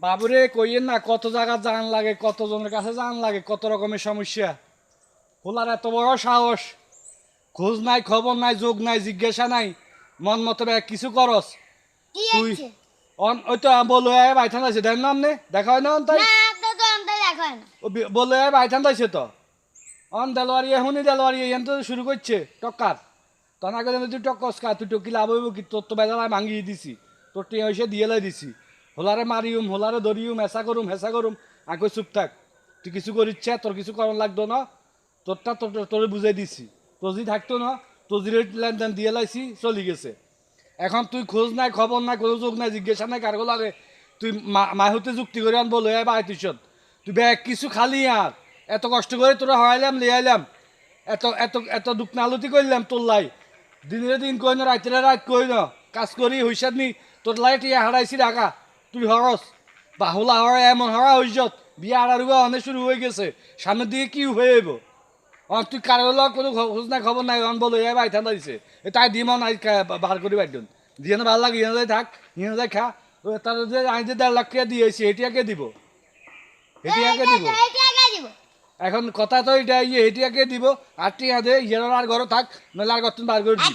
বাবুরে কইয়েন না, কত জায়গা জান লাগে, কত জনের কাছে জান লাগে, কত রকমের সমস্যা। হোলার এত বড় সাহস, খোঁজ নাই, খবর নাই, যোগ নাই, জিজ্ঞাসা নাই, মন মতো কিছু করস তুই। ওই তো বলো বাইঠান আছে, দেখ নাম নে দেখা হয় না তাই বলো বাইঠান দাইছে তো অন দেলোয়ারি এখনই দেলোয়ারি এখান তো শুরু করছে টক্কার। তখন আগে তুই টক্কস খা, তুই টকি লাভ হইব কি? তোর তো বেজালায় ভাঙিয়ে দিছি, তোর টিয়া হয়েছে দিয়ে লাই দিছি। হোলারে মারিউম, হোলারে ধরিউম, হেসা করুম আগে চুপ থাক। তুই কিছু করিচ্ছে, তোর কিছু করার লাগতো না, তোরটা তোরে বুঝাই দিছি। তোর যদি থাকতো না, তোর লেনদেন দিয়ে লাইছি, চলি গেছে। এখন তুই খোঁজ নাই, খবর নাই, কোনো যোগ নাই, জিজ্ঞাসা নাই কারগো লাগে। তুই মাহুতে যুক্তি করে আনবো লয়ে বা আইতিস, তুই ব্যাগ কিছু খালি আর এত কষ্ট করে তোরা হরাইলাম লিয়াইলাম, এত এত এত দুঃখ নালতি করলাম তোর লাই। দিনের দিন কই না, রাইতে রাত কই না, কাজ করি হইসাদ নি তোর লাই টিয়া হারাইছি ঢাকা। তুই হরস বাহুলা হরা এমন হরা হইসত, বিয়া আড়ারুবা অনেক শুরু হয়ে গেছে, সামনের দিকে কি হয়ে যাবো? তুই কারো কোনো খোঁজ নাই, খবর নাই, অন বলো এ বাইঠান দিছে তাই দিমন বার করি বাইজন দিয়ে না ভালো লাগে, ইয়ে যাই থাক, ইয়ে যাই খা। তার যে আমি যে 1.5 লাখ টাকা দিয়েছি এটিয়াকে দিব, এটিয়াকে দিব। এখন কথা তো এটা এটিয়াকে দিব, আর টিয়া দে ইয়ের আর ঘরে থাক, নাহলে আর ঘর বার করে দিব।